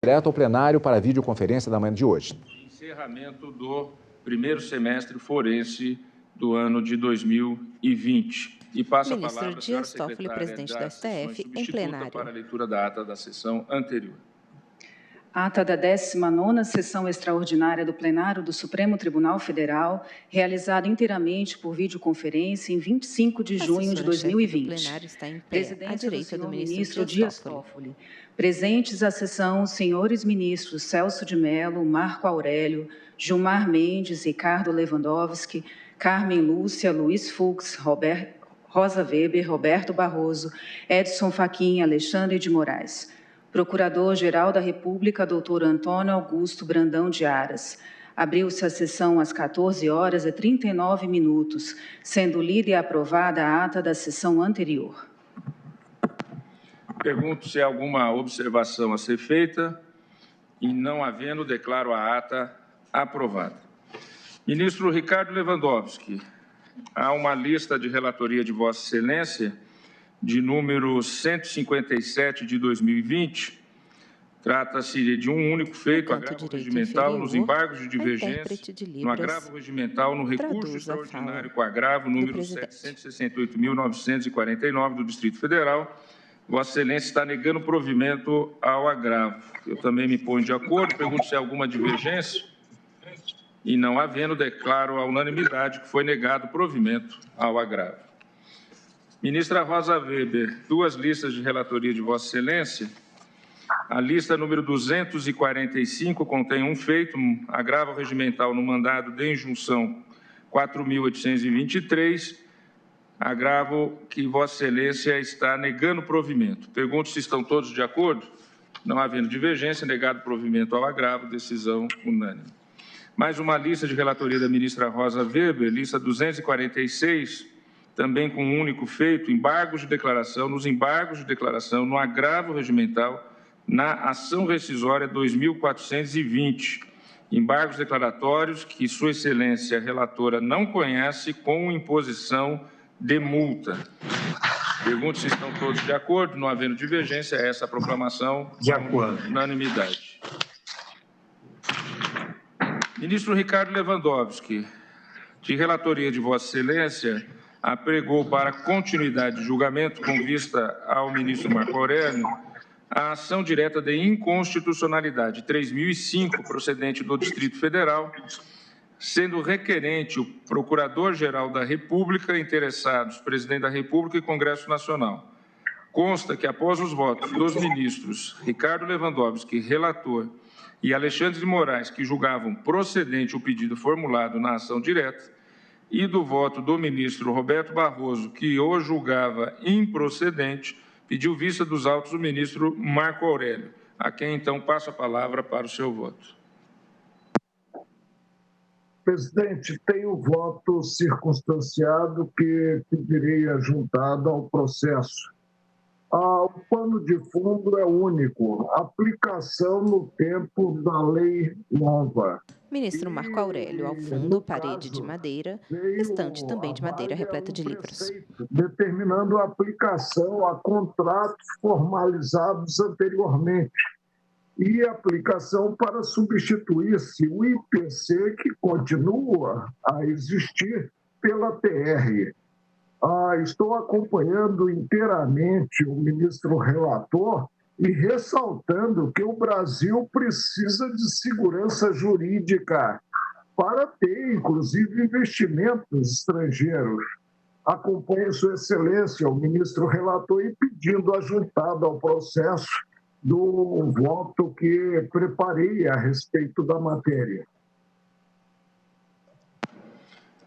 Direto ao plenário para a videoconferência da manhã de hoje. Encerramento do primeiro semestre forense do ano de 2020. E passa a palavra Ministro Dias Toffoli, presidente do STF, em plenário. Para a leitura da ata da sessão anterior. Ata da 19ª Sessão Extraordinária do Plenário do Supremo Tribunal Federal, realizada inteiramente por videoconferência em 25 de junho de 2020. O plenário está em pé, à direita do ministro Dias Toffoli. Presentes à sessão, os senhores ministros Celso de Mello, Marco Aurélio, Gilmar Mendes, Ricardo Lewandowski, Carmen Lúcia, Luiz Fux, Rosa Weber, Roberto Barroso, Edson Fachin, Alexandre de Moraes. Procurador-Geral da República, doutor Antônio Augusto Brandão de Aras. Abriu-se a sessão às 14h39, sendo lida e aprovada a ata da sessão anterior. Pergunto se há alguma observação a ser feita e, não havendo, declaro a ata aprovada. Ministro Ricardo Lewandowski, há uma lista de relatoria de Vossa Excelência de número 157 de 2020, trata-se de um único feito, agravo regimental nos embargos de divergência, no agravo regimental no recurso extraordinário com agravo número 768.949 do Distrito Federal. Vossa Excelência está negando provimento ao agravo. Eu também me ponho de acordo, pergunto se há alguma divergência. E, não havendo, declaro a unanimidade que foi negado provimento ao agravo. Ministra Rosa Weber, duas listas de relatoria de Vossa Excelência. A lista número 245 contém um feito, um agravo regimental no mandado de injunção 4.823, agravo que Vossa Excelência está negando provimento. Pergunto se estão todos de acordo. Não havendo divergência, negado provimento ao agravo, decisão unânime. Mais uma lista de relatoria da ministra Rosa Weber, lista 246, também com um único feito, embargos de declaração, nos embargos de declaração, no agravo regimental, na ação rescisória 2420, embargos declaratórios que Sua Excelência relatora não conhece com imposição de multa. Pergunto se estão todos de acordo, não havendo divergência, essa proclamação de acordo. Unanimidade. Ministro Ricardo Lewandowski, de relatoria de Vossa Excelência, apregou para continuidade de julgamento, com vista ao ministro Marco Aurélio, a ação direta de inconstitucionalidade 3005, procedente do Distrito Federal, sendo requerente o Procurador-Geral da República, interessados, Presidente da República e Congresso Nacional. Consta que, após os votos dos ministros Ricardo Lewandowski, relator, e Alexandre de Moraes, que julgavam procedente o pedido formulado na ação direta, e do voto do ministro Roberto Barroso, que o julgava improcedente, pediu vista dos autos do ministro Marco Aurélio, a quem então passo a palavra para o seu voto. Presidente, tem o voto circunstanciado que pedirei ajuntado ao processo. O pano de fundo é único, aplicação no tempo da lei nova. Ministro Marco Aurélio, ao fundo, parede de madeira, estante também de madeira repleta de livros. Determinando a aplicação a contratos formalizados anteriormente e aplicação para substituir-se o IPC, que continua a existir, pela TR. Estou acompanhando inteiramente o ministro relator e ressaltando que o Brasil precisa de segurança jurídica para ter, inclusive, investimentos estrangeiros. Acompanho Sua Excelência, o ministro relator, e pedindo ajuntado ao processo do voto que preparei a respeito da matéria.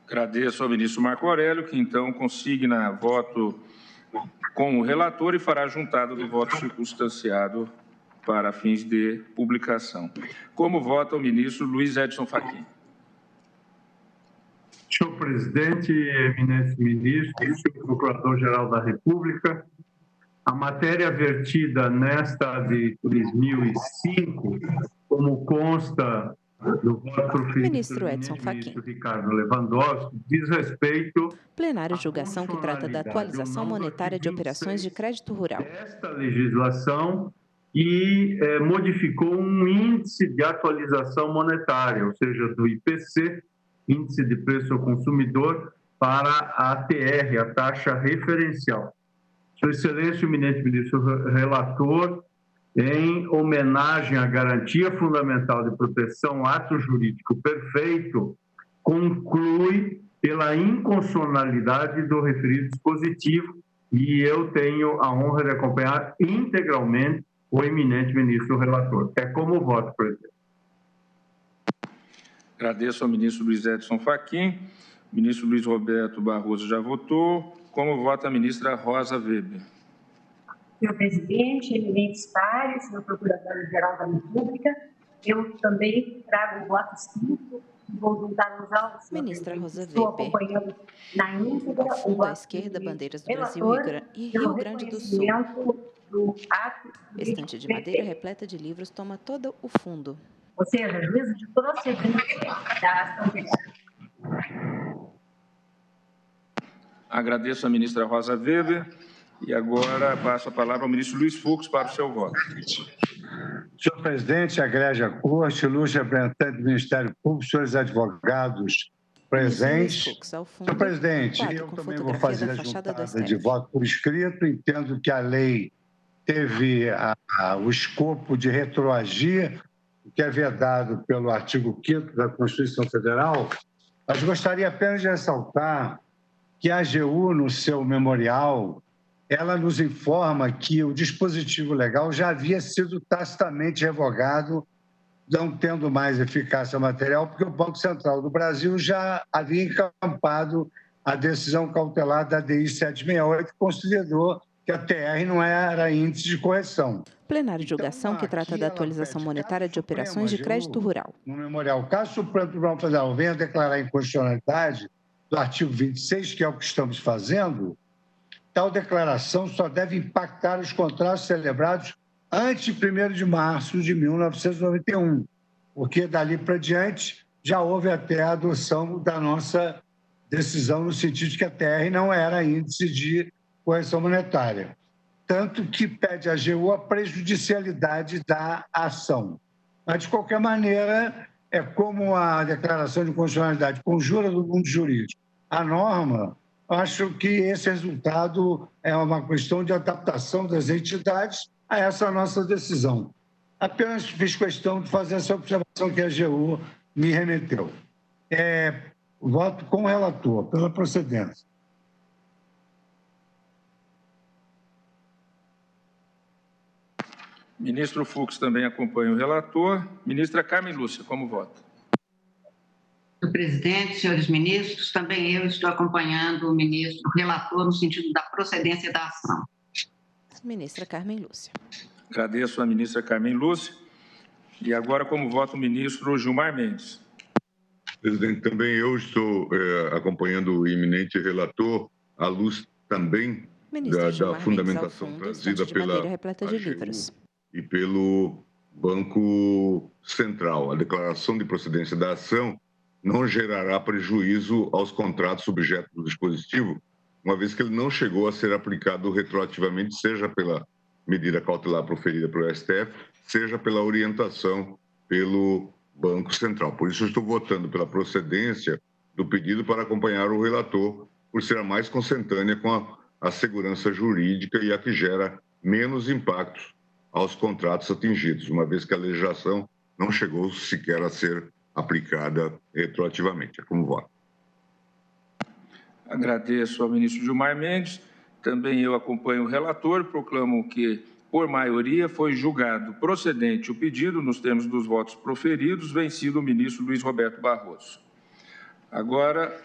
Agradeço ao ministro Marco Aurélio, que então consigna voto com o relator e fará juntada do voto circunstanciado para fins de publicação. Como vota o ministro Luiz Edson Fachin? Senhor presidente, eminentes ministros, senhor procurador-geral da República, a matéria vertida nesta de 2005, como consta do voto proferido Ministro Edson pelo Fachin. ministro Ricardo Lewandowski, diz respeito Plenário julgação que trata da atualização monetária de operações de crédito rural. Esta legislação e modificou um índice de atualização monetária, ou seja, do IPC, Índice de Preço ao Consumidor, para a ATR, a taxa referencial. Sua Excelência, o eminente ministro relator, em homenagem à garantia fundamental de proteção ao ato jurídico perfeito, conclui pela inconstitucionalidade do referido dispositivo e eu tenho a honra de acompanhar integralmente o eminente ministro relator. É como voto, presidente. Agradeço ao ministro Luiz Edson Fachin. O ministro Luiz Roberto Barroso já votou. Como vota a ministra Rosa Weber? Senhor presidente, eminentes pares, senhor procurador-geral da República, eu também trago o voto escrito e vou juntar nos autos. Ministra Rosa Estou Weber. acompanhando na íntegra Ao fundo à esquerda, bandeiras do Brasil e Rio Grande do Sul. Estante de madeira repleta de livros toma todo o fundo. Ou seja, juízo de procedência da ação penal. Agradeço à ministra Rosa Weber e agora passo a palavra ao ministro Luiz Fux para o seu voto. Senhor presidente, egrégia corte, ilustre representante do Ministério Público, senhores advogados presentes. Senhor presidente, eu também vou fazer a juntada de voto por escrito. Entendo que a lei teve o escopo de retroagir, o que é vedado pelo artigo 5º da Constituição Federal, mas gostaria apenas de ressaltar que a AGU, no seu memorial, ela nos informa que o dispositivo legal já havia sido tacitamente revogado, não tendo mais eficácia material, porque o Banco Central do Brasil já havia encampado a decisão cautelar da DI 768, que considerou que a TR não era índice de correção. Plenário de julgação que trata da atualização monetária de operações de crédito rural. No memorial, caso o Supremo Tribunal Federal venha declarar a inconstitucionalidade do artigo 26, que é o que estamos fazendo, tal declaração só deve impactar os contratos celebrados antes de 1º de março de 1991, porque dali para diante já houve até a adoção da nossa decisão no sentido de que a TR não era índice de correção monetária. Tanto que pede à AGU a prejudicialidade da ação. Mas, de qualquer maneira, é como a declaração de constitucionalidade conjura do mundo jurídico. A norma, acho que esse resultado é uma questão de adaptação das entidades a essa nossa decisão. Apenas fiz questão de fazer essa observação que a AGU me remeteu. Voto com o relator, pela procedência. Ministro Fux também acompanha o relator. Ministra Carmen Lúcia, como vota? Senhor presidente, senhores ministros, também eu estou acompanhando o ministro relator no sentido da procedência da ação. Ministra Carmen Lúcia. Agradeço à ministra Carmen Lúcia. E agora, como vota o ministro Gilmar Mendes? Presidente, também eu estou acompanhando o eminente relator, à luz também da fundamentação trazida pela AGU e pelo Banco Central. A declaração de procedência da ação não gerará prejuízo aos contratos objeto do dispositivo, uma vez que ele não chegou a ser aplicado retroativamente, seja pela medida cautelar proferida pelo STF, seja pela orientação pelo Banco Central. Por isso, eu estou votando pela procedência do pedido para acompanhar o relator, por ser a mais consentânea com a segurança jurídica e a que gera menos impactos aos contratos atingidos, uma vez que a legislação não chegou sequer a ser aplicada retroativamente. É como voto. Agradeço ao ministro Gilmar Mendes. Também eu acompanho o relator, proclamo que, por maioria, foi julgado procedente o pedido, nos termos dos votos proferidos, vencido o ministro Luiz Roberto Barroso. Agora,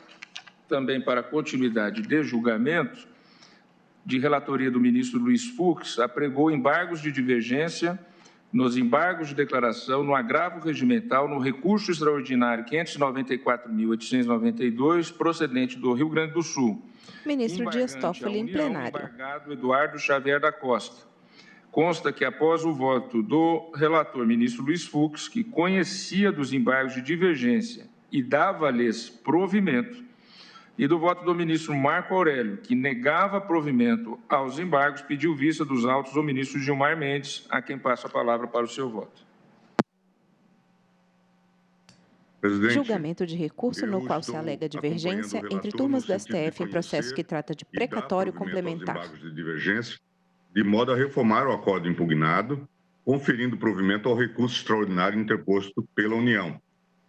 também para continuidade de julgamento, de relatoria do ministro Luiz Fux, apregou embargos de divergência nos embargos de declaração, no agravo regimental, no recurso extraordinário 594.892, procedente do Rio Grande do Sul. Ministro Dias Toffoli, em plenário. Embargado Eduardo Xavier da Costa. Consta que, após o voto do relator, ministro Luiz Fux, que conhecia dos embargos de divergência e dava-lhes provimento, e do voto do ministro Marco Aurélio, que negava provimento aos embargos, pediu vista dos autos ao ministro Gilmar Mendes, a quem passo a palavra para o seu voto. Presidente, julgamento de recurso no qual se alega divergência entre turmas do STF em processo que trata de precatório complementar. De divergência, de modo a reformar o acordo impugnado, conferindo provimento ao recurso extraordinário interposto pela União,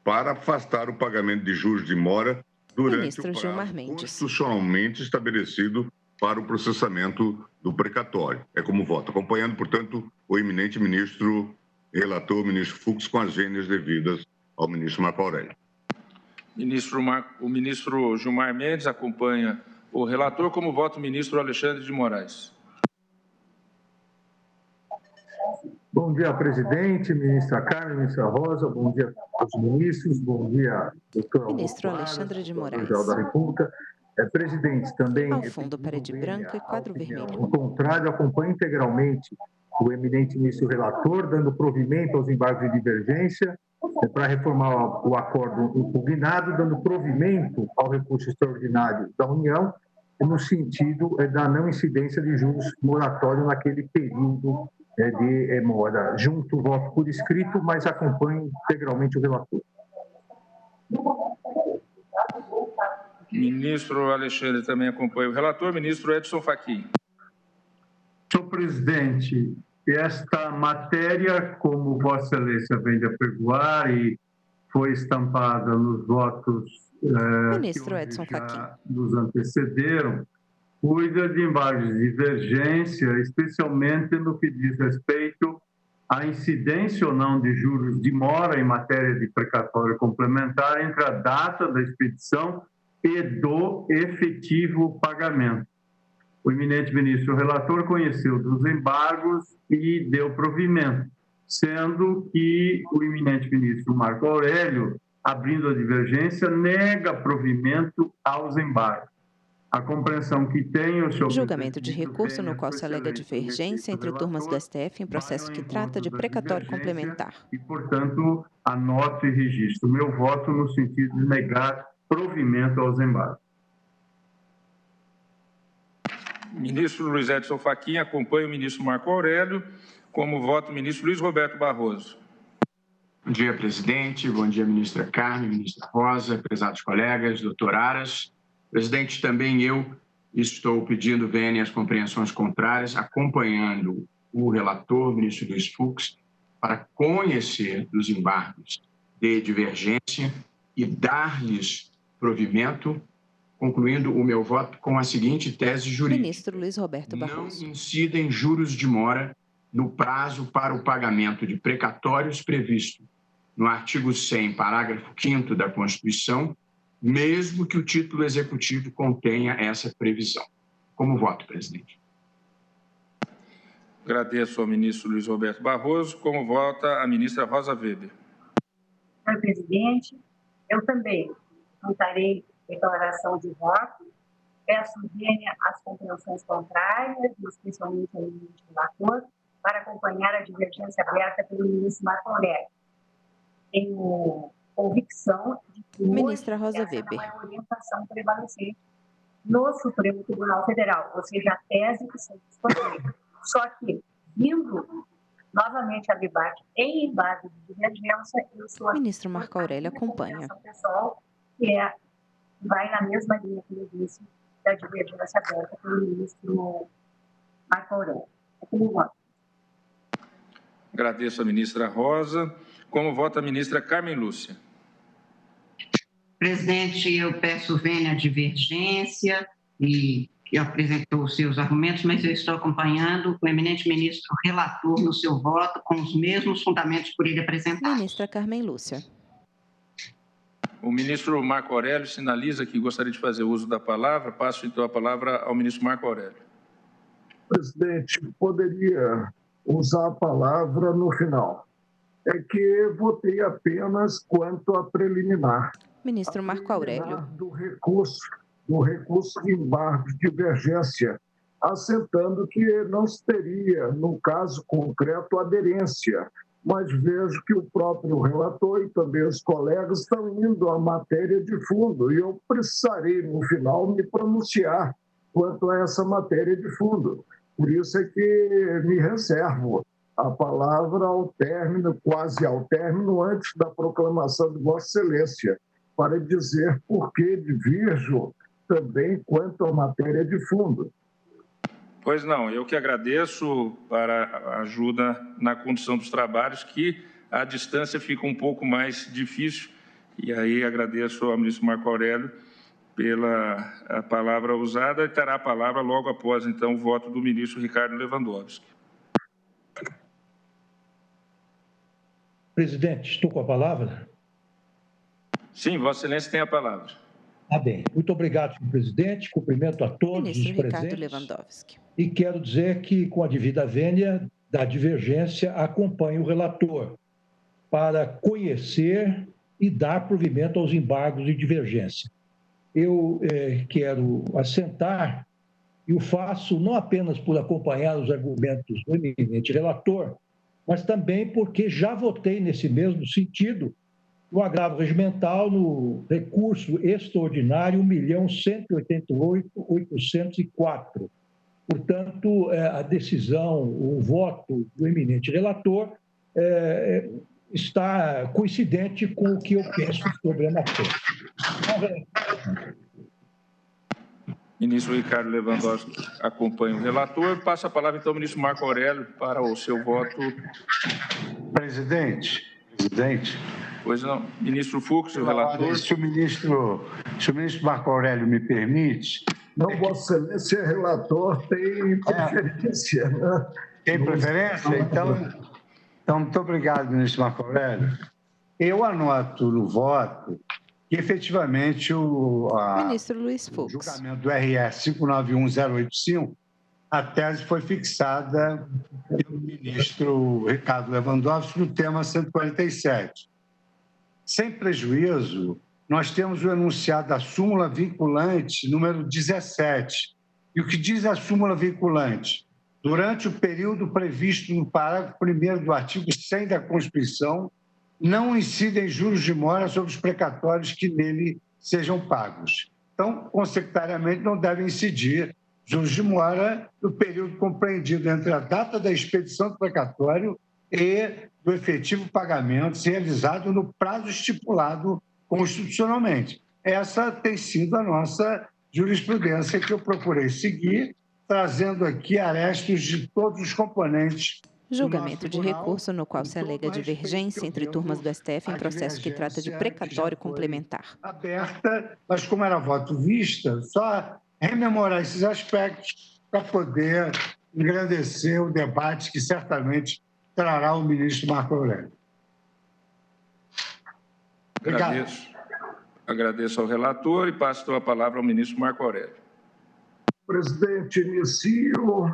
para afastar o pagamento de juros de mora durante o prazo constitucionalmente estabelecido para o processamento do precatório. É como voto. Acompanhando, portanto, o eminente ministro relator, ministro Fux, com as vênias devidas ao ministro Marco Aurélio. O ministro Gilmar Mendes acompanha o relator, como voto o ministro Alexandre de Moraes. Bom dia, presidente, ministra Carmen, ministra Rosa, bom dia aos ministros, bom dia, doutor ministro Alexandre de Moraes. Geral da República. Presidente, também... Ao fundo, parede branca e quadro vermelho. Ao contrário, acompanha integralmente o eminente ministro relator, dando provimento aos embargos de divergência, para reformar o acordo impugnado, dando provimento ao recurso extraordinário da União, no sentido da não incidência de juros moratório naquele período de mora. Junto, voto por escrito, mas acompanho integralmente o relator. Ministro Alexandre também acompanha o relator. Ministro Edson Fachin. Senhor presidente, esta matéria, como Vossa Excelência vem de apregoar e foi estampada nos votos ministro Edson Fachin nos antecederam, cuida de embargos de divergência, especialmente no que diz respeito à incidência ou não de juros de mora em matéria de precatório complementar entre a data da expedição e do efetivo pagamento. O eminente ministro relator conheceu dos embargos e deu provimento, sendo que o eminente ministro Marco Aurélio, abrindo a divergência, nega provimento aos embargos. A compreensão que tem o senhor... Julgamento de recurso no qual se alega divergência entre turmas do STF em processo que trata de precatório complementar. E, portanto, anoto e registro meu voto no sentido de negar provimento aos embargos. Ministro Luiz Edson Fachin acompanha o ministro Marco Aurélio. Como voto, o ministro Luiz Roberto Barroso. Bom dia, presidente. Bom dia, ministra Carmen, ministra Rosa, prezados colegas, doutor Aras. Presidente, também eu estou pedindo vênia às compreensões contrárias, acompanhando o relator, ministro Luiz Fux, para conhecer dos embargos de divergência e dar-lhes provimento, concluindo o meu voto com a seguinte tese jurídica. Ministro Luiz Roberto Barroso. Não incidem juros de mora no prazo para o pagamento de precatórios previsto no artigo 100, parágrafo 5º da Constituição, mesmo que o título executivo contenha essa previsão. Como voto, presidente. Agradeço ao ministro Luiz Roberto Barroso. Como vota a ministra Rosa Weber. Senhor presidente, eu também votarei declaração de voto. Peço vênia às compreensões contrárias, especialmente ao ministro relator, para acompanhar a divergência aberta pelo ministro Marco Aurélio. Tenho convicção de que ministra Rosa essa Weber. não é a orientação prevalecente no Supremo Tribunal Federal, ou seja, a tese que sempre escolheu. Só que, vindo novamente a debate em embargo de divergência, eu sou a ministro Marco Aurélio acompanha. Pessoal, que vai na mesma linha que eu disse da divergência aberta pelo ministro Marco Aurélio. É como voto. Agradeço a ministra Rosa. Como vota a ministra Carmen Lúcia. Presidente, eu peço vênia à divergência e apresentou os seus argumentos, mas eu estou acompanhando o eminente ministro relator no seu voto com os mesmos fundamentos por ele apresentados. Ministra Carmen Lúcia. O ministro Marco Aurélio sinaliza que gostaria de fazer uso da palavra. Passo, então, a palavra ao ministro Marco Aurélio. Presidente, poderia usar a palavra no final. É que votei apenas quanto à preliminar. Ministro Marco Aurélio. Do recurso de embargo de divergência, assentando que não teria, no caso concreto, aderência mas vejo que o próprio relator e também os colegas estão indo à matéria de fundo, e eu precisarei, no final, me pronunciar quanto a essa matéria de fundo. Por isso é que me reservo a palavra ao término, quase ao término, antes da proclamação de Vossa Excelência, para dizer por que divirjo também quanto à matéria de fundo. Pois não, eu que agradeço para a ajuda na condução dos trabalhos, que à distância fica um pouco mais difícil, e aí agradeço ao ministro Marco Aurélio pela palavra usada, e terá a palavra logo após, então, o voto do ministro Ricardo Lewandowski. Presidente, estou com a palavra? Sim, Vossa Excelência tem a palavra. Bem. Muito obrigado, senhor presidente. Cumprimento a todos os presentes. Lewandowski. E quero dizer que, com a devida vênia da divergência, acompanho o relator para conhecer e dar provimento aos embargos de divergência. Eu quero assentar, e o faço não apenas por acompanhar os argumentos do eminente relator, mas também porque já votei nesse mesmo sentido no agravo regimental, no recurso extraordinário 1.188.804. Portanto, a decisão, o voto do eminente relator está coincidente com o que eu penso sobre a matéria. Ministro Ricardo Lewandowski acompanha o relator. Passa a palavra, então, ao ministro Marco Aurélio para o seu voto. Presidente. Pois não. Ministro Fux, o relator. Se o ministro Marco Aurélio me permite... Não, Vossa Excelência, relator, tem preferência. Né? Tem preferência? Então, muito obrigado, ministro Marco Aurélio. Eu anoto no voto que, efetivamente, Ministro Luiz Fux. O julgamento do RS 591085, a tese foi fixada pelo ministro Ricardo Lewandowski no tema 147. Sem prejuízo, nós temos o enunciado da súmula vinculante número 17. E o que diz a súmula vinculante? Durante o período previsto no parágrafo 1º do artigo 100 da Constituição, não incidem juros de mora sobre os precatórios que nele sejam pagos. Então, consecutivamente, não devem incidir juros de mora no período compreendido entre a data da expedição do precatório e do efetivo pagamento realizado no prazo estipulado constitucionalmente. Essa tem sido a nossa jurisprudência que eu procurei seguir, trazendo aqui arestos de todos os componentes. Julgamento de recurso no qual se alega divergência entre turmas do STF em processo que trata de precatório complementar. Aberta, mas como era voto vista, só rememorar esses aspectos para poder engrandecer o debate que certamente trará o ministro Marco Aurélio. Obrigado. Agradeço ao relator e passo a palavra ao ministro Marco Aurélio. Presidente, inicio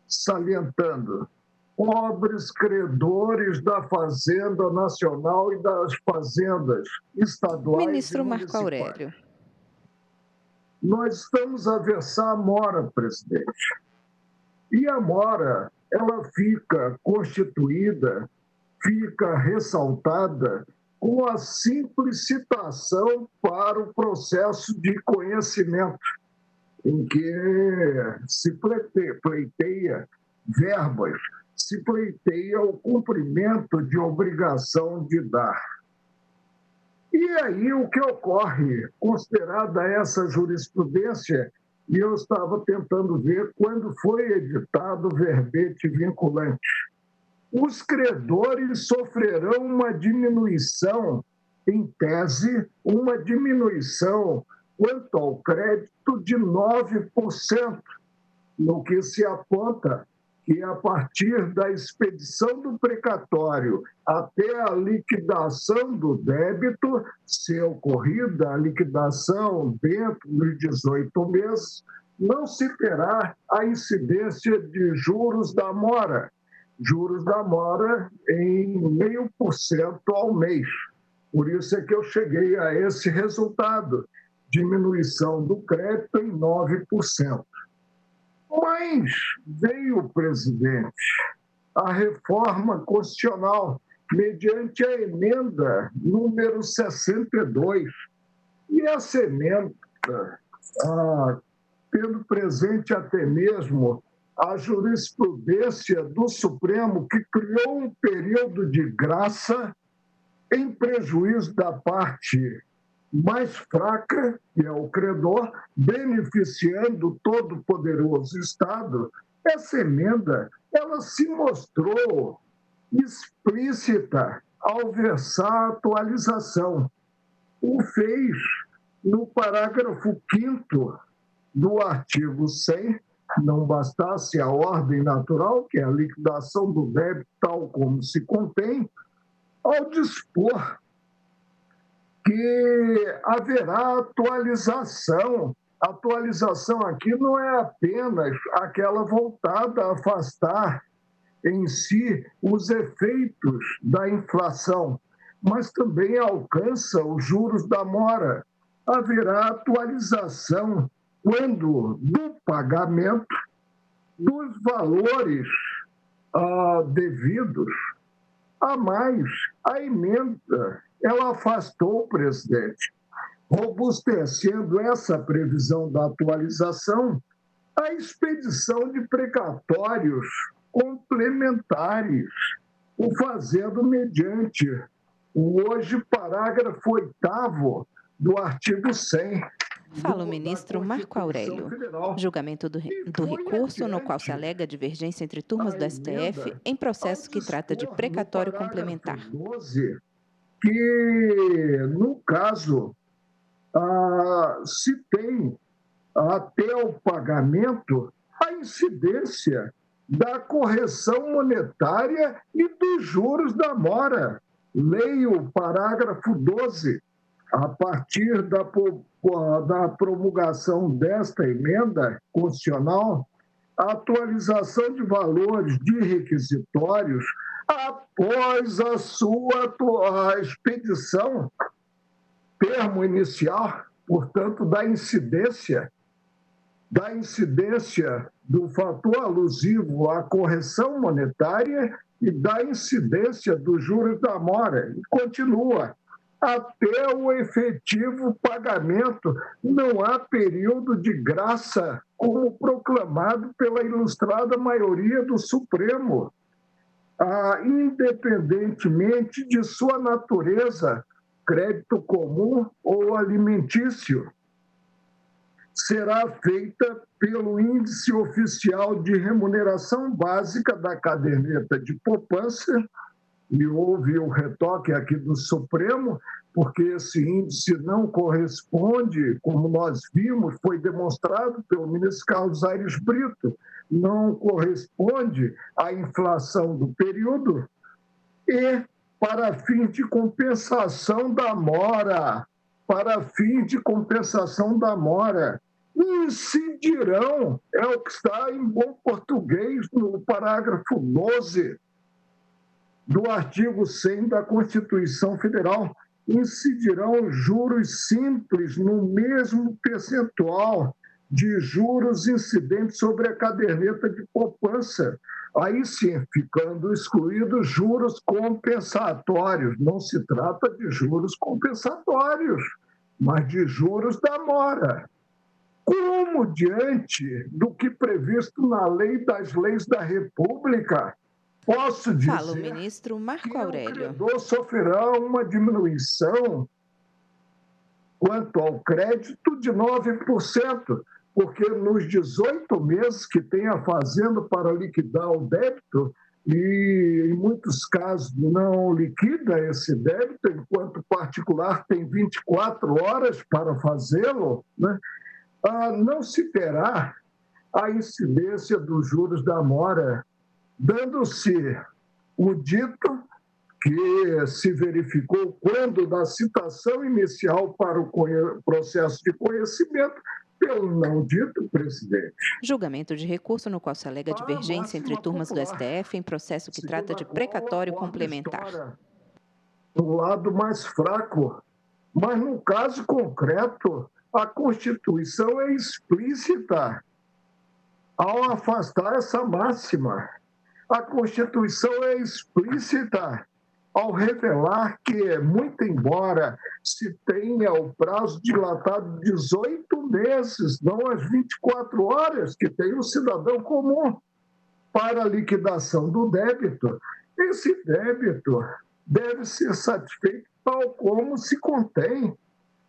salientando: pobres credores da Fazenda Nacional e das fazendas estaduais. Ministro Marco Aurélio. Nós estamos a versar a mora, presidente. E a mora, ela fica constituída, fica ressaltada com a simples citação para o processo de conhecimento, em que se pleiteia verbas, se pleiteia o cumprimento de obrigação de dar. E aí o que ocorre, considerada essa jurisprudência, e eu estava tentando ver quando foi editado o verbete vinculante, os credores sofrerão uma diminuição, em tese, uma diminuição quanto ao crédito de 9%, no que se aponta que a partir da expedição do precatório até a liquidação do débito, se ocorrida a liquidação dentro dos 18 meses, não se terá a incidência de juros da mora em 0,5% ao mês. Por isso é que eu cheguei a esse resultado, diminuição do crédito em 9%. Mas veio, presidente, a reforma constitucional mediante a emenda número 62. E essa emenda, tendo presente até mesmo a jurisprudência do Supremo, que criou um período de graça em prejuízo da parte mais fraca, que é o credor, beneficiando o todo-poderoso Estado, essa emenda ela se mostrou explícita ao versar a atualização. O fez no parágrafo 5º do artigo 100, não bastasse a ordem natural, que é a liquidação do débito tal como se contém, ao dispor que haverá atualização. Atualização aqui não é apenas aquela voltada a afastar em si os efeitos da inflação, mas também alcança os juros da mora. Haverá atualização quando do pagamento dos valores devidos. A mais, a emenda, ela afastou o presidente, robustecendo essa previsão da atualização, a expedição de precatórios complementares, o fazendo mediante o hoje parágrafo 8º do artigo 100. Fala o ministro Marco Aurélio. Julgamento do recurso no qual se alega divergência entre turmas do STF em processo que trata de precatório complementar. 12, que, no caso, se tem até o pagamento a incidência da correção monetária e dos juros da mora. Leio o parágrafo 12. A partir da promulgação desta emenda constitucional, a atualização de valores de requisitórios após a sua expedição, termo inicial, portanto, da incidência do fator alusivo à correção monetária e da incidência dos juros da mora. E continua. Até o efetivo pagamento, não há período de graça, como proclamado pela ilustrada maioria do Supremo, independentemente de sua natureza, crédito comum ou alimentício. Será feita pelo índice oficial de remuneração básica da caderneta de poupança. E houve o retoque aqui do Supremo, porque esse índice não corresponde, como nós vimos, foi demonstrado pelo ministro Carlos Aires Brito, não corresponde à inflação do período, e para fim de compensação da mora, incidirão, é o que está em bom português no parágrafo 12, do artigo 100 da Constituição Federal, incidirão juros simples no mesmo percentual de juros incidentes sobre a caderneta de poupança. Aí sim, ficando excluídos juros compensatórios. Não se trata de juros compensatórios, mas de juros da mora. Como diante do que previsto na Lei das Leis da República, posso dizer Fala o ministro Marco Aurélio. Que o credor sofrerá uma diminuição quanto ao crédito de 9%, porque nos 18 meses que tem a Fazenda para liquidar o débito, e em muitos casos não liquida esse débito, enquanto o particular tem 24 horas para fazê-lo, né? Não se terá a incidência dos juros da mora, dando-se o dito que se verificou quando da citação inicial para o processo de conhecimento, pelo não dito, presidente. Julgamento de recurso no qual se alega divergência entre turmas do STF em processo que trata de precatório complementar. Do lado mais fraco, mas no caso concreto, a Constituição é explícita ao afastar essa máxima. A Constituição é explícita ao revelar que, muito embora se tenha o prazo dilatado de 18 meses, não as 24 horas que tem o cidadão comum para a liquidação do débito, esse débito deve ser satisfeito tal como se contém,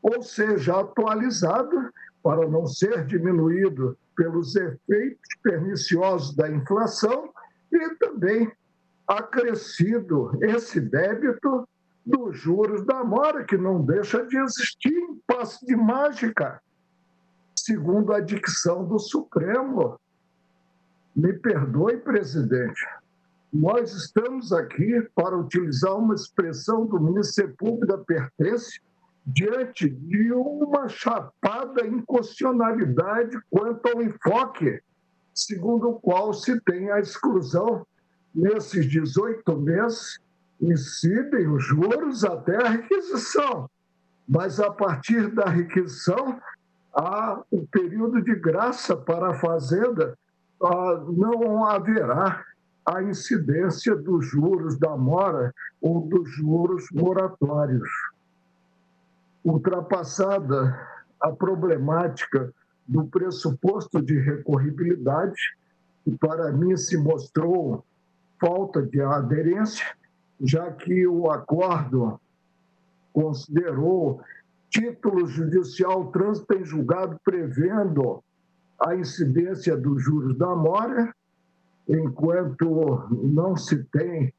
ou seja, atualizado para não ser diminuído pelos efeitos perniciosos da inflação e também acrescido esse débito dos juros da mora, que não deixa de existir em passe de mágica, segundo a dicção do Supremo. Me perdoe, presidente, nós estamos aqui para utilizar uma expressão do Ministério Público da Pertence diante de uma chapada inconstitucionalidade quanto ao enfoque, segundo o qual se tem a exclusão nesses 18 meses, incidem os juros até a requisição. Mas, a partir da requisição, há um período de graça para a Fazenda, não haverá a incidência dos juros da mora ou dos juros moratórios. Ultrapassada a problemática do pressuposto de recorribilidade, que para mim se mostrou falta de aderência, já que o acordo considerou título judicial trânsito em julgado prevendo a incidência dos juros da mora, enquanto não se tem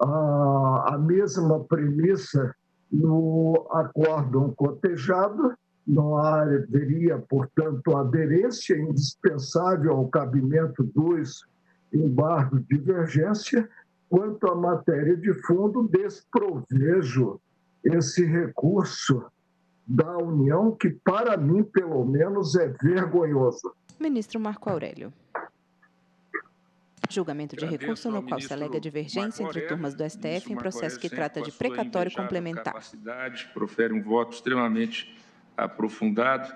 a mesma premissa no acórdão cotejado, não haveria, portanto, aderência indispensável ao cabimento dos embargos de divergência. Quanto à matéria de fundo, desprovejo esse recurso da União, que para mim, pelo menos, é vergonhoso. Ministro Marco Aurélio. Julgamento de recurso no qual se alega divergência entre turmas do STF em processo que trata de precatório complementar. Profere um voto extremamente aprofundado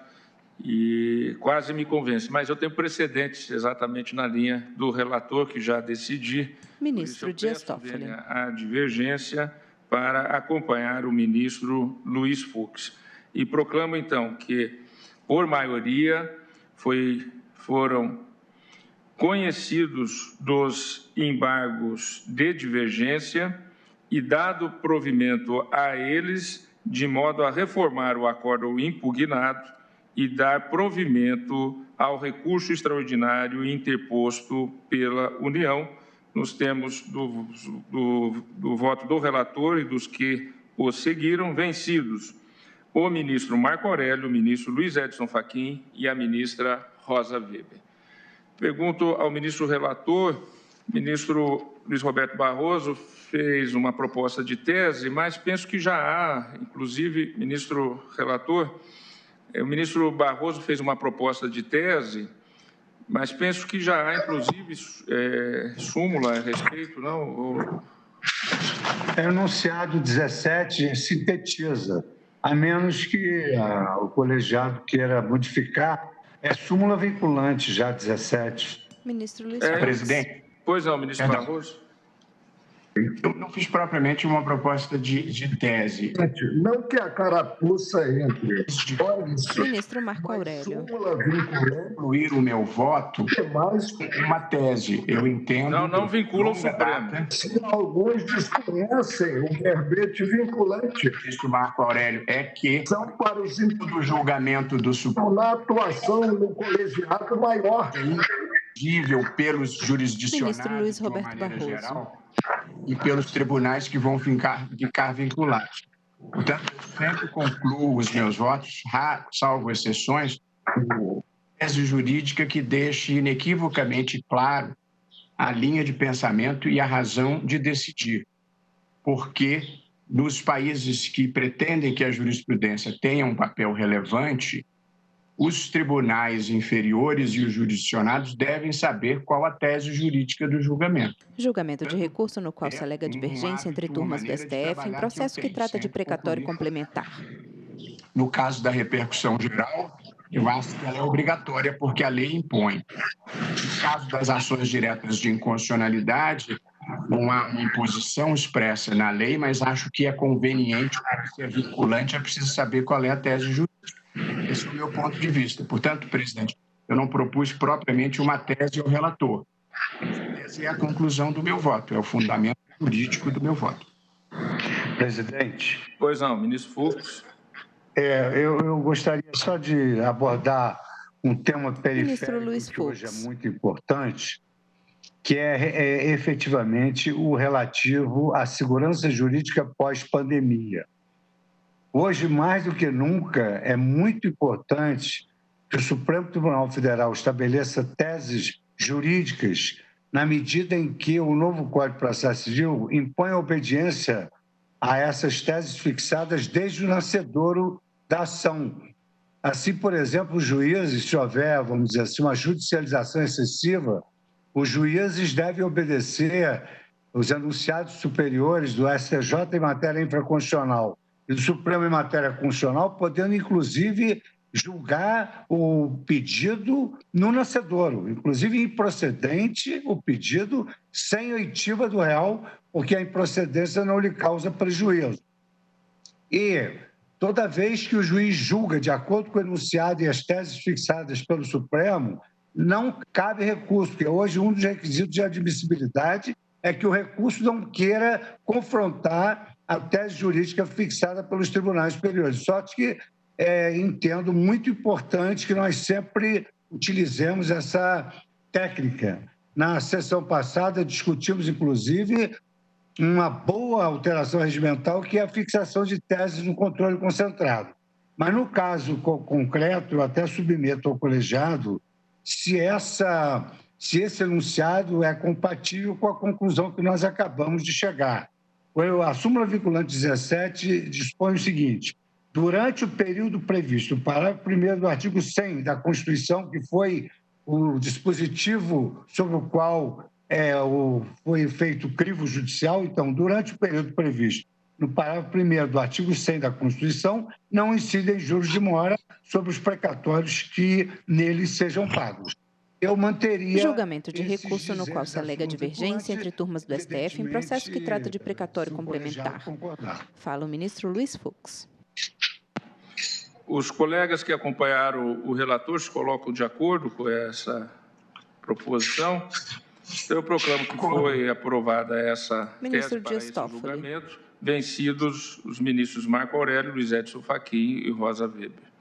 e quase me convence, mas eu tenho precedentes exatamente na linha do relator, que já decidi. Ministro Dias Toffoli. A divergência para acompanhar o ministro Luiz Fux. E proclamo, então, que, por maioria, foram conhecidos dos embargos de divergência e dado provimento a eles, de modo a reformar o acórdão impugnado e dar provimento ao recurso extraordinário interposto pela União, nos termos do voto do relator e dos que o seguiram, vencidos o ministro Marco Aurélio, o ministro Luiz Edson Fachin e a ministra Rosa Weber. Pergunto ao ministro relator, o ministro Luiz Roberto Barroso fez uma proposta de tese, mas penso que já há, inclusive, ministro relator, o ministro Barroso fez uma proposta de tese, mas penso que já há, inclusive, súmula a respeito, não? O enunciado 17 sintetiza, a menos que o colegiado queira modificar. É súmula vinculante já 17. Ministro Luiz Presidente. Pois não, ministro Barroso. Eu não fiz propriamente uma proposta de tese. Não que a carapuça entre. Ministro Marco Aurélio. Incluir o meu voto uma tese. Eu entendo. Não vincula o Supremo. Se alguns desconhecem o verbete vinculante. Ministro Marco Aurélio, é que são para os do julgamento do Supremo. Na atuação no colegiado maior. Elegível pelos jurisdicionados. Ministro Luiz Roberto Barroso. Geral, e pelos tribunais que vão ficar vinculados. Portanto, eu sempre concluo os meus votos, salvo exceções, com tese jurídica que deixe inequivocamente claro a linha de pensamento e a razão de decidir. Porque nos países que pretendem que a jurisprudência tenha um papel relevante, os tribunais inferiores e os jurisdicionados devem saber qual a tese jurídica do julgamento. Julgamento de recurso no qual se alega divergência entre turmas do STF em processo que trata de precatório complementar. No caso da repercussão geral, eu acho que ela é obrigatória porque a lei impõe. No caso das ações diretas de inconstitucionalidade, uma imposição expressa na lei, mas acho que é conveniente, para ser vinculante, é preciso saber qual é a tese jurídica. Esse é o meu ponto de vista. Portanto, presidente, eu não propus propriamente uma tese ao relator. Essa é a conclusão do meu voto, é o fundamento jurídico do meu voto. Presidente. Pois não, ministro Fux. Eu gostaria só de abordar um tema periférico que hoje é muito importante, que é efetivamente o relativo à segurança jurídica pós-pandemia. Hoje, mais do que nunca, é muito importante que o Supremo Tribunal Federal estabeleça teses jurídicas na medida em que o novo Código de Processo Civil impõe a obediência a essas teses fixadas desde o nascedouro da ação. Assim, por exemplo, os juízes, se houver, vamos dizer assim, uma judicialização excessiva, os juízes devem obedecer os enunciados superiores do STJ em matéria infraconstitucional e do Supremo em matéria constitucional, podendo, inclusive, julgar o pedido no nascedouro, inclusive improcedente o pedido sem oitiva do réu, porque a improcedência não lhe causa prejuízo. E toda vez que o juiz julga de acordo com o enunciado e as teses fixadas pelo Supremo, não cabe recurso, porque hoje um dos requisitos de admissibilidade é que o recurso não queira confrontar a tese jurídica fixada pelos tribunais superiores. Só que entendo muito importante que nós sempre utilizemos essa técnica. Na sessão passada, discutimos, inclusive, uma boa alteração regimental, que é a fixação de teses no controle concentrado. Mas, no caso concreto, eu até submeto ao colegiado se esse enunciado é compatível com a conclusão que nós acabamos de chegar. A súmula vinculante 17 dispõe o seguinte: durante o período previsto, o parágrafo 1º do artigo 100 da Constituição, que foi o dispositivo sobre o qual foi feito o crivo judicial, então, durante o período previsto no parágrafo 1º do artigo 100 da Constituição, não incidem juros de mora sobre os precatórios que neles sejam pagos. Eu manteria... Julgamento de recurso no qual se alega divergência entre turmas do STF em processo que trata de precatório complementar. Fala o ministro Luiz Fux. Os colegas que acompanharam o relator se colocam de acordo com essa proposição. Então, eu proclamo que foi aprovada essa tese para esse julgamento, vencidos os ministros Marco Aurélio, Luiz Edson Fachin e Rosa Weber.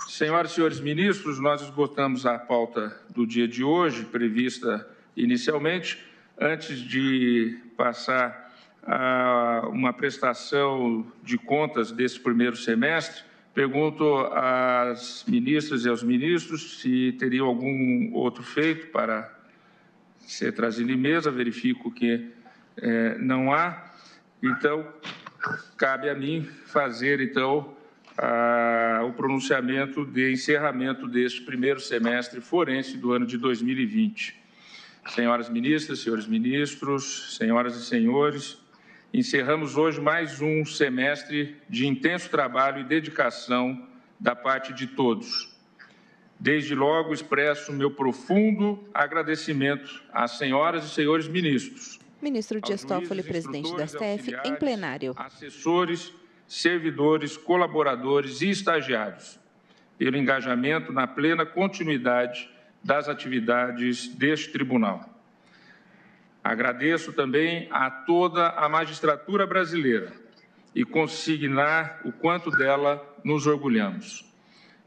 Senhoras e senhores ministros, nós esgotamos a pauta do dia de hoje, prevista inicialmente. Antes de passar a uma prestação de contas desse primeiro semestre, pergunto às ministras e aos ministros se teriam algum outro feito para ser trazido em mesa. Verifico que não há. Então, cabe a mim fazer, então, o pronunciamento de encerramento deste primeiro semestre forense do ano de 2020. Senhoras ministras, senhores ministros, senhoras e senhores, encerramos hoje mais um semestre de intenso trabalho e dedicação da parte de todos. Desde logo expresso meu profundo agradecimento às senhoras e senhores ministros. Ministro Dias Toffoli, presidente do STF, em plenário. Assessores, servidores, colaboradores e estagiários, pelo engajamento na plena continuidade das atividades deste tribunal. Agradeço também a toda a magistratura brasileira e consignar o quanto dela nos orgulhamos.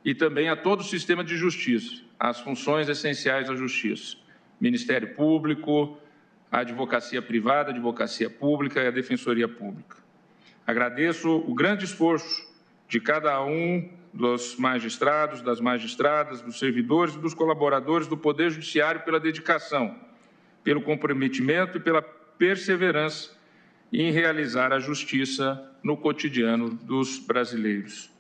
E também a todo o sistema de justiça, as funções essenciais da justiça, Ministério Público, a advocacia privada, a advocacia pública e a defensoria pública. Agradeço o grande esforço de cada um dos magistrados, das magistradas, dos servidores e dos colaboradores do Poder Judiciário pela dedicação, pelo comprometimento e pela perseverança em realizar a justiça no cotidiano dos brasileiros.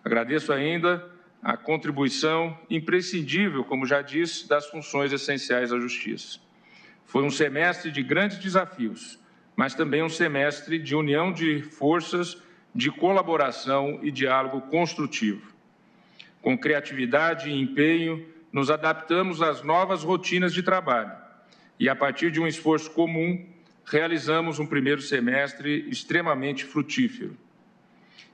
Agradeço ainda a contribuição imprescindível, como já disse, das funções essenciais da justiça. Foi um semestre de grandes desafios, mas também um semestre de união de forças, de colaboração e diálogo construtivo. Com criatividade e empenho, nos adaptamos às novas rotinas de trabalho e, a partir de um esforço comum, realizamos um primeiro semestre extremamente frutífero.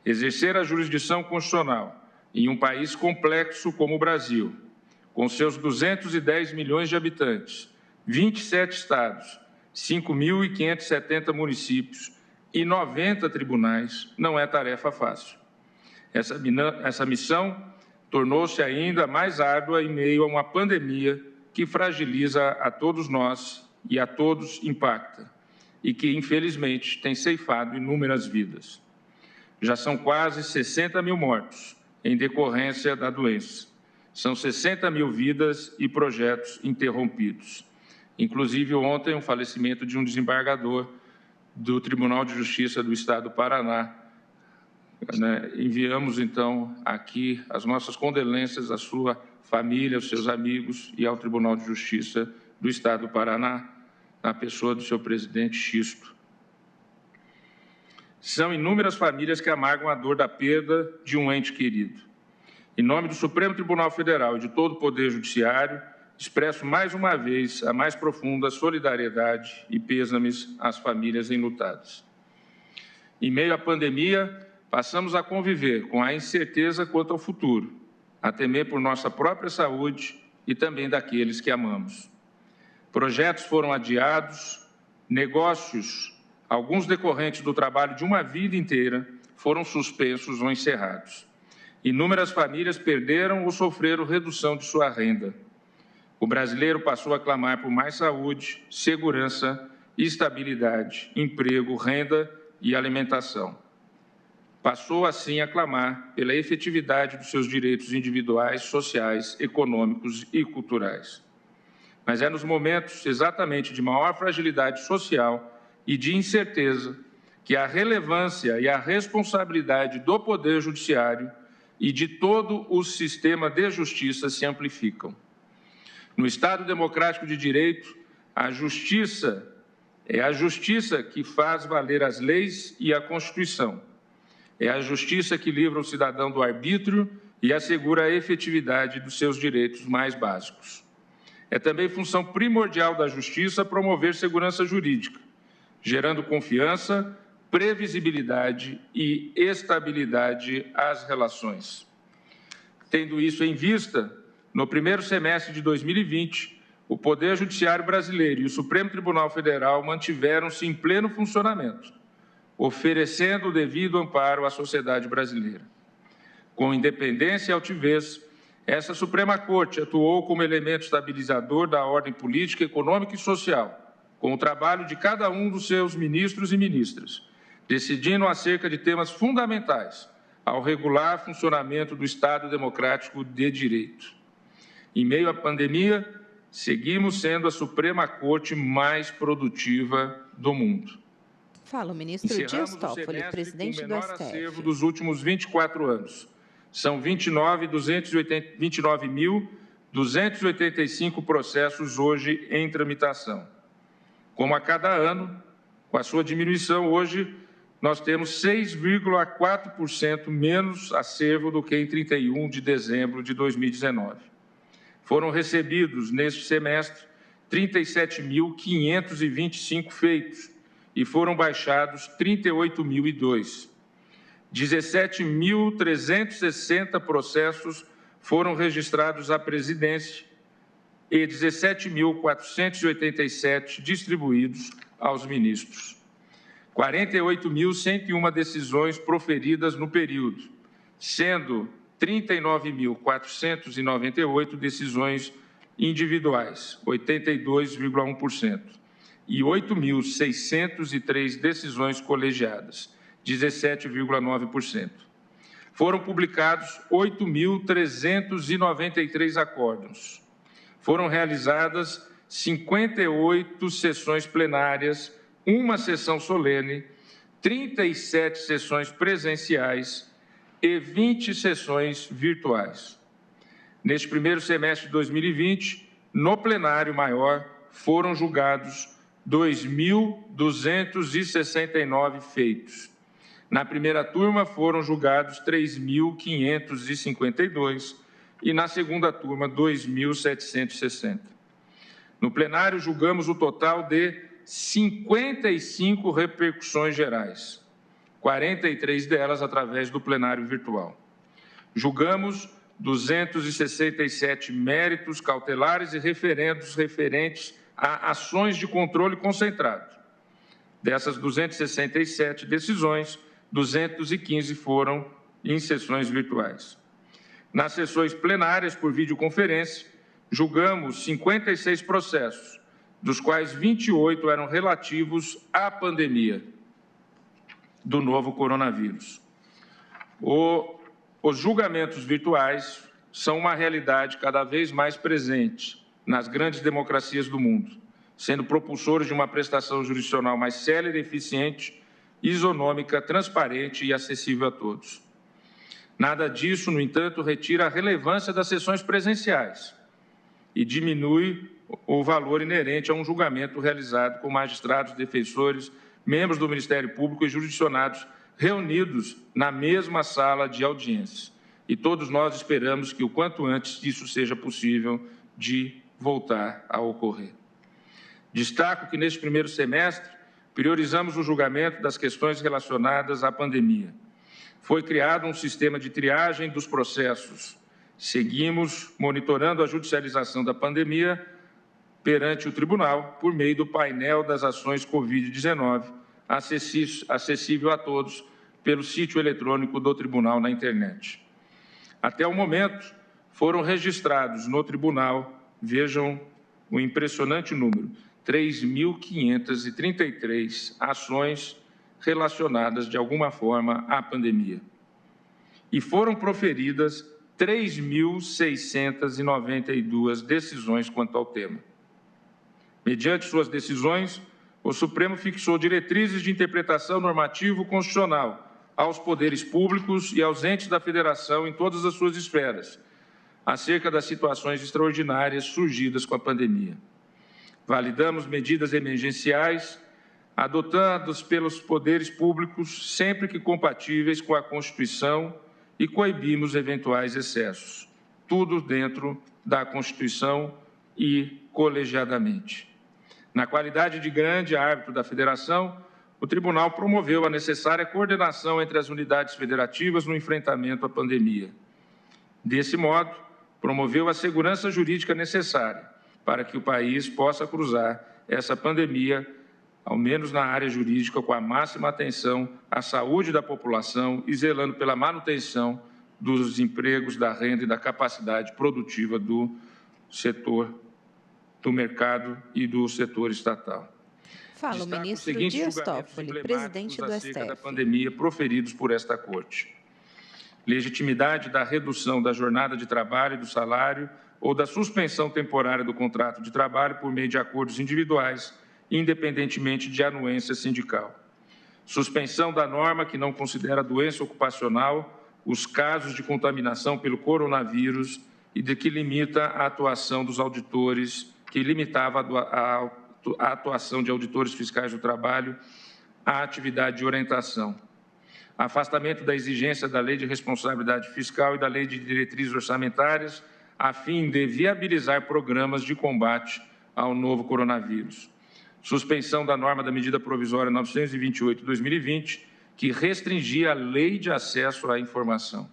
Exercer a jurisdição constitucional em um país complexo como o Brasil, com seus 210 milhões de habitantes, 27 estados, 5.570 municípios e 90 tribunais, não é tarefa fácil. Essa missão tornou-se ainda mais árdua em meio a uma pandemia que fragiliza a todos nós e a todos impacta, e que, infelizmente, tem ceifado inúmeras vidas. Já são quase 60 mil mortos em decorrência da doença. São 60 mil vidas e projetos interrompidos. Inclusive, ontem, o falecimento de um desembargador do Tribunal de Justiça do Estado do Paraná. Enviamos, então, aqui as nossas condolências à sua família, aos seus amigos e ao Tribunal de Justiça do Estado do Paraná, na pessoa do seu presidente Xisto. São inúmeras famílias que amargam a dor da perda de um ente querido. Em nome do Supremo Tribunal Federal e de todo o Poder Judiciário, expresso mais uma vez a mais profunda solidariedade e pêsames às famílias enlutadas. Em meio à pandemia, passamos a conviver com a incerteza quanto ao futuro, a temer por nossa própria saúde e também daqueles que amamos. Projetos foram adiados, negócios, alguns decorrentes do trabalho de uma vida inteira, foram suspensos ou encerrados. Inúmeras famílias perderam ou sofreram redução de sua renda. O brasileiro passou a clamar por mais saúde, segurança, estabilidade, emprego, renda e alimentação. Passou, assim, a clamar pela efetividade dos seus direitos individuais, sociais, econômicos e culturais. Mas é nos momentos exatamente de maior fragilidade social e de incerteza que a relevância e a responsabilidade do Poder Judiciário e de todo o sistema de justiça se amplificam. No Estado democrático de direito, a justiça é a justiça que faz valer as leis e a Constituição. É a justiça que livra o cidadão do arbítrio e assegura a efetividade dos seus direitos mais básicos. É também função primordial da justiça promover segurança jurídica, gerando confiança, previsibilidade e estabilidade às relações. Tendo isso em vista, no primeiro semestre de 2020, o Poder Judiciário brasileiro e o Supremo Tribunal Federal mantiveram-se em pleno funcionamento, oferecendo o devido amparo à sociedade brasileira. Com independência e altivez, essa Suprema Corte atuou como elemento estabilizador da ordem política, econômica e social, com o trabalho de cada um dos seus ministros e ministras, decidindo acerca de temas fundamentais ao regular funcionamento do Estado democrático de direito. Em meio à pandemia, seguimos sendo a Suprema Corte mais produtiva do mundo. Fala o ministro Dias Toffoli, presidente do STF. Acervo dos últimos 24 anos. São 29.285 processos hoje em tramitação. Como a cada ano, com a sua diminuição, hoje nós temos 6,4% menos acervo do que em 31 de dezembro de 2019. Foram recebidos, neste semestre, 37.525 feitos e foram baixados 38.002. 17.360 processos foram registrados à presidência e 17.487 distribuídos aos ministros. 48.101 decisões proferidas no período, sendo 39.498 decisões individuais, 82,1%, e 8.603 decisões colegiadas, 17,9%. Foram publicados 8.393 acórdãos. Foram realizadas 58 sessões plenárias, uma sessão solene, 37 sessões presenciais e 20 sessões virtuais. Neste primeiro semestre de 2020, no plenário maior, foram julgados 2.269 feitos. Na primeira turma, foram julgados 3.552 e na segunda turma, 2.760. No plenário, julgamos o total de 55 repercussões gerais, 43 delas através do plenário virtual. Julgamos 267 méritos cautelares e referendos referentes a ações de controle concentrado. Dessas 267 decisões, 215 foram em sessões virtuais. Nas sessões plenárias por videoconferência, julgamos 56 processos, dos quais 28 eram relativos à pandemia do novo coronavírus. Os julgamentos virtuais são uma realidade cada vez mais presente nas grandes democracias do mundo, sendo propulsores de uma prestação jurisdicional mais célere, eficiente, isonômica, transparente e acessível a todos. Nada disso, no entanto, retira a relevância das sessões presenciais e diminui o valor inerente a um julgamento realizado com magistrados, defensores, membros do Ministério Público e jurisdicionados reunidos na mesma sala de audiência. E todos nós esperamos que, o quanto antes, isso seja possível de voltar a ocorrer. Destaco que, neste primeiro semestre, priorizamos o julgamento das questões relacionadas à pandemia. Foi criado um sistema de triagem dos processos. Seguimos monitorando a judicialização da pandemia perante o Tribunal por meio do painel das ações Covid-19, acessível a todos pelo sítio eletrônico do Tribunal na internet. Até o momento, foram registrados no Tribunal, vejam o impressionante número, 3.533 ações relacionadas de alguma forma à pandemia. E foram proferidas 3.692 decisões quanto ao tema. Mediante suas decisões, o Supremo fixou diretrizes de interpretação normativo-constitucional aos poderes públicos e aos entes da Federação em todas as suas esferas, acerca das situações extraordinárias surgidas com a pandemia. Validamos medidas emergenciais adotadas pelos poderes públicos sempre que compatíveis com a Constituição e coibimos eventuais excessos, tudo dentro da Constituição e colegiadamente. Na qualidade de grande árbitro da Federação, o Tribunal promoveu a necessária coordenação entre as unidades federativas no enfrentamento à pandemia. Desse modo, promoveu a segurança jurídica necessária para que o país possa cruzar essa pandemia, ao menos na área jurídica, com a máxima atenção à saúde da população e zelando pela manutenção dos empregos, da renda e da capacidade produtiva do setor do mercado e do setor estatal. Fala o ministro Dias Toffoli, presidente do STF. Da pandemia proferidos por esta Corte. Legitimidade da redução da jornada de trabalho e do salário ou da suspensão temporária do contrato de trabalho por meio de acordos individuais, independentemente de anuência sindical. Suspensão da norma que não considera doença ocupacional os casos de contaminação pelo coronavírus e de que limita a atuação dos auditores, que limitava a atuação de auditores fiscais do trabalho à atividade de orientação. Afastamento da exigência da Lei de Responsabilidade Fiscal e da Lei de Diretrizes Orçamentárias, a fim de viabilizar programas de combate ao novo coronavírus. Suspensão da norma da medida provisória 928 de 2020, que restringia a lei de acesso à informação.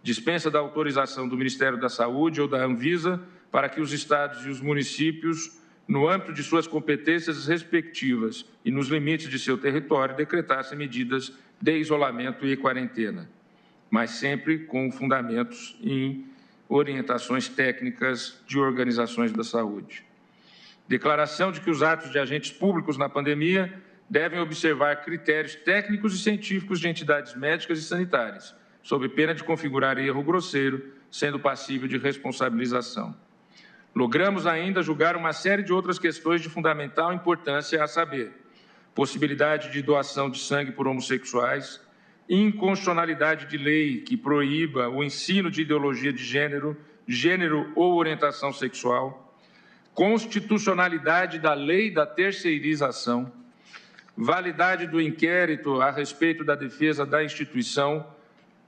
Dispensa da autorização do Ministério da Saúde ou da Anvisa para que os estados e os municípios, no âmbito de suas competências respectivas e nos limites de seu território, decretassem medidas de isolamento e quarentena, mas sempre com fundamentos em orientações técnicas de organizações da saúde. Declaração de que os atos de agentes públicos na pandemia devem observar critérios técnicos e científicos de entidades médicas e sanitárias, sob pena de configurar erro grosseiro, sendo passível de responsabilização. Logramos ainda julgar uma série de outras questões de fundamental importância, a saber, possibilidade de doação de sangue por homossexuais, inconstitucionalidade de lei que proíba o ensino de ideologia de gênero ou orientação sexual, constitucionalidade da lei da terceirização, validade do inquérito a respeito da defesa da instituição,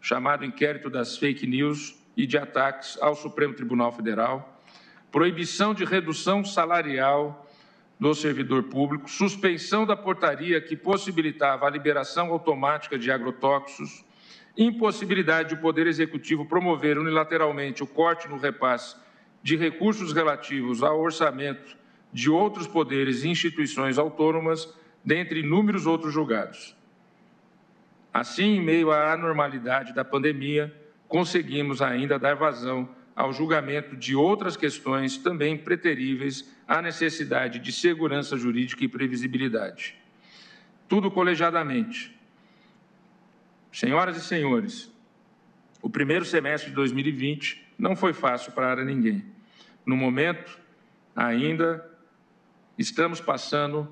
chamado inquérito das fake news e de ataques ao Supremo Tribunal Federal, proibição de redução salarial do servidor público, suspensão da portaria que possibilitava a liberação automática de agrotóxicos, impossibilidade de o Poder Executivo promover unilateralmente o corte no repasse de recursos relativos ao orçamento de outros poderes e instituições autônomas, dentre inúmeros outros julgados. Assim, em meio à anormalidade da pandemia, conseguimos ainda dar vazão ao julgamento de outras questões também preteríveis à necessidade de segurança jurídica e previsibilidade. Tudo colegiadamente. Senhoras e senhores, o primeiro semestre de 2020 não foi fácil para ninguém. No momento, ainda estamos passando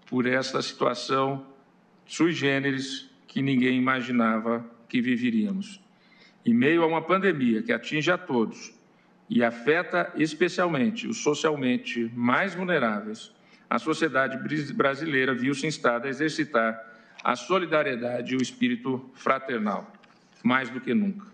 por essa situação sui generis que ninguém imaginava que viveríamos. Em meio a uma pandemia que atinge a todos e afeta especialmente os socialmente mais vulneráveis, a sociedade brasileira viu-se instada a exercitar a solidariedade e o espírito fraternal, mais do que nunca.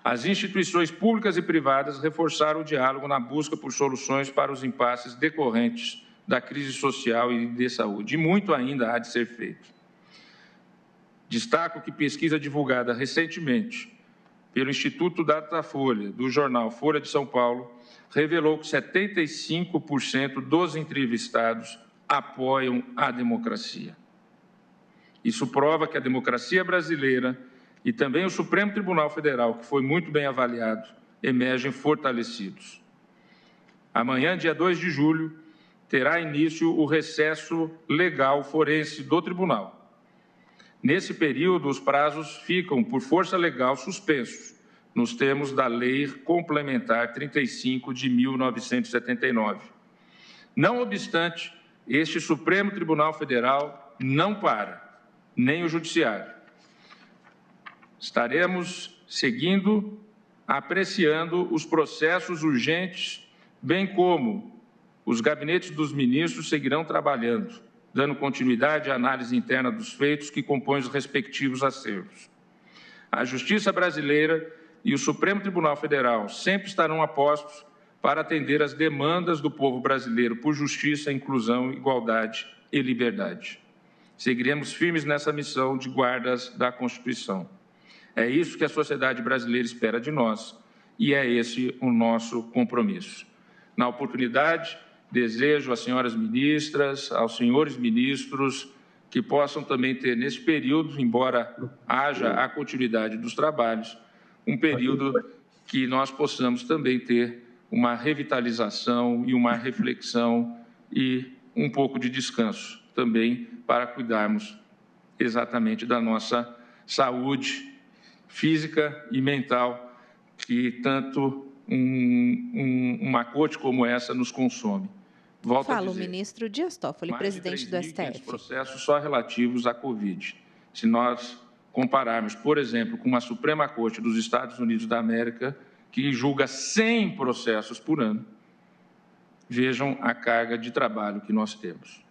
As instituições públicas e privadas reforçaram o diálogo na busca por soluções para os impasses decorrentes da crise social e de saúde, e muito ainda há de ser feito. Destaco que pesquisa divulgada recentemente pelo Instituto Datafolha, do jornal Folha de São Paulo, revelou que 75% dos entrevistados apoiam a democracia. Isso prova que a democracia brasileira e também o Supremo Tribunal Federal, que foi muito bem avaliado, emergem fortalecidos. Amanhã, dia 2 de julho, terá início o recesso legal forense do Tribunal. Nesse período, os prazos ficam, por força legal, suspensos, nos termos da Lei Complementar 35 de 1979. Não obstante, este Supremo Tribunal Federal não para, nem o Judiciário. Estaremos seguindo, apreciando os processos urgentes, bem como os gabinetes dos ministros seguirão trabalhando, dando continuidade à análise interna dos feitos que compõem os respectivos acervos. A Justiça brasileira e o Supremo Tribunal Federal sempre estarão apostos para atender às demandas do povo brasileiro por justiça, inclusão, igualdade e liberdade. Seguiremos firmes nessa missão de guardas da Constituição. É isso que a sociedade brasileira espera de nós e é esse o nosso compromisso. Na oportunidade, desejo às senhoras ministras, aos senhores ministros, que possam também ter, nesse período, embora haja a continuidade dos trabalhos, um período que nós possamos também ter uma revitalização e uma reflexão e um pouco de descanso também para cuidarmos exatamente da nossa saúde física e mental, que tanto uma corte como essa nos consome. Fala o ministro Dias Toffoli, presidente do STF. Processos só relativos à Covid. Se nós compararmos, por exemplo, com uma Suprema Corte dos Estados Unidos da América, que julga 100 processos por ano, vejam a carga de trabalho que nós temos.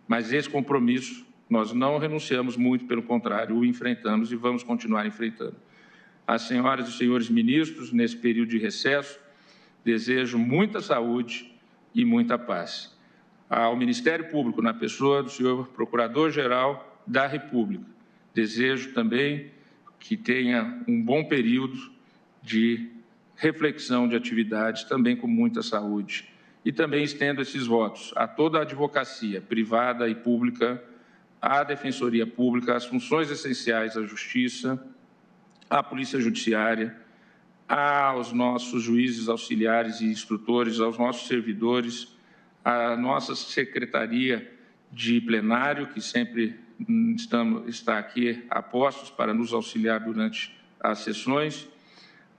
Mas esse compromisso nós não renunciamos muito, pelo contrário, o enfrentamos e vamos continuar enfrentando. Às senhoras e senhores ministros, nesse período de recesso, desejo muita saúde e muita paz. Ao Ministério Público, na pessoa do senhor Procurador-Geral da República, desejo também que tenha um bom período de reflexão de atividades, também com muita saúde. E também estendo esses votos a toda a advocacia, privada e pública, à Defensoria Pública, às funções essenciais da Justiça, à Polícia Judiciária, aos nossos juízes auxiliares e instrutores, aos nossos servidores, à nossa Secretaria de Plenário, que sempre está aqui a postos para nos auxiliar durante as sessões,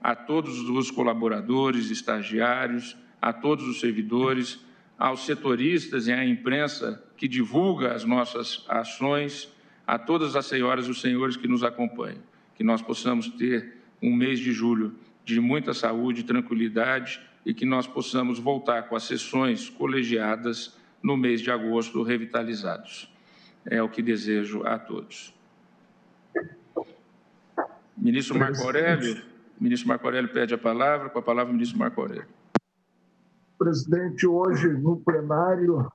a todos os colaboradores, estagiários, a todos os servidores, aos setoristas e à imprensa que divulga as nossas ações, a todas as senhoras e os senhores que nos acompanham. Que nós possamos ter um mês de julho de muita saúde e tranquilidade e que nós possamos voltar com as sessões colegiadas no mês de agosto revitalizados. É o que desejo a todos. Ministro Marco Aurélio pede a palavra. Com a palavra, o ministro Marco Aurélio. Presidente, hoje no plenário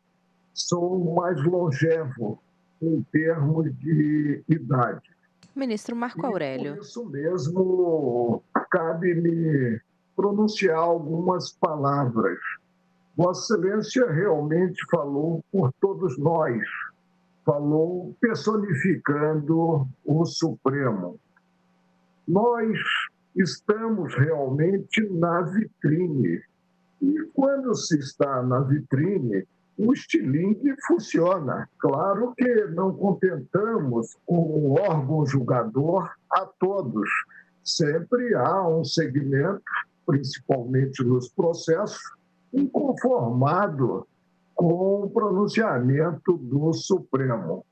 sou o mais longevo em termos de idade. Ministro Marco Aurélio. Por isso mesmo, cabe-me pronunciar algumas palavras. Vossa Excelência realmente falou por todos nós, falou personificando o Supremo. Nós estamos realmente na vitrine. E quando se está na vitrine, o estilingue funciona. Claro que não contentamos com o órgão julgador a todos. Sempre há um segmento, principalmente nos processos, inconformado com o pronunciamento do Supremo.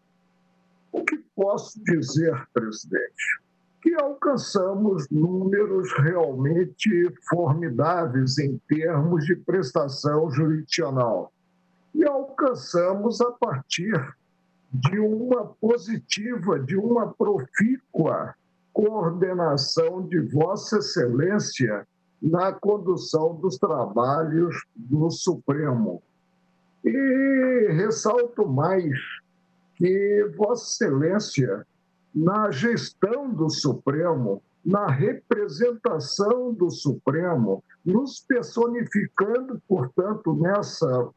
O que posso dizer, presidente? Que alcançamos números realmente formidáveis em termos de prestação jurisdicional. E alcançamos a partir de uma positiva, de uma profícua coordenação de Vossa Excelência na condução dos trabalhos do Supremo. E ressalto mais que Vossa Excelência, na gestão do Supremo, na representação do Supremo, nos personificando, portanto, nessa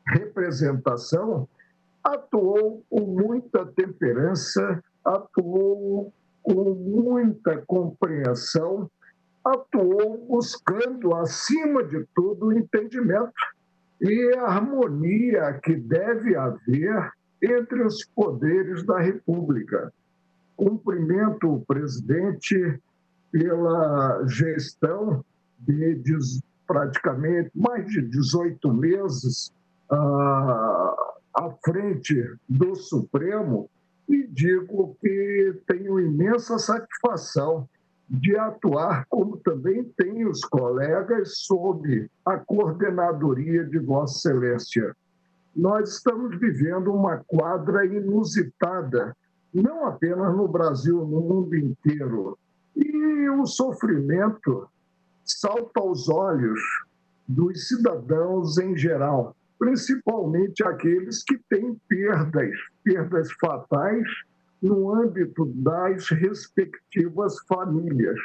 representação, atuou com muita temperança, atuou com muita compreensão, atuou buscando, acima de tudo, o entendimento e a harmonia que deve haver entre os poderes da República. Cumprimento o presidente pela gestão de praticamente mais de 18 meses à frente do Supremo e digo que tenho imensa satisfação de atuar, como também tem os colegas, sob a coordenadoria de Vossa Excelência. Nós estamos vivendo uma quadra inusitada, não apenas no Brasil, no mundo inteiro. E o sofrimento salta aos olhos dos cidadãos em geral, principalmente aqueles que têm perdas fatais no âmbito das respectivas famílias.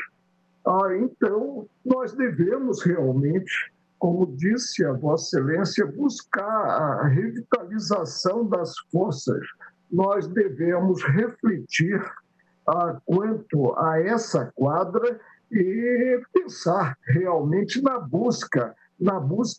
Então, nós devemos realmente, como disse a Vossa Excelência, buscar a revitalização das forças. Nós devemos refletir quanto a essa quadra e pensar realmente na busca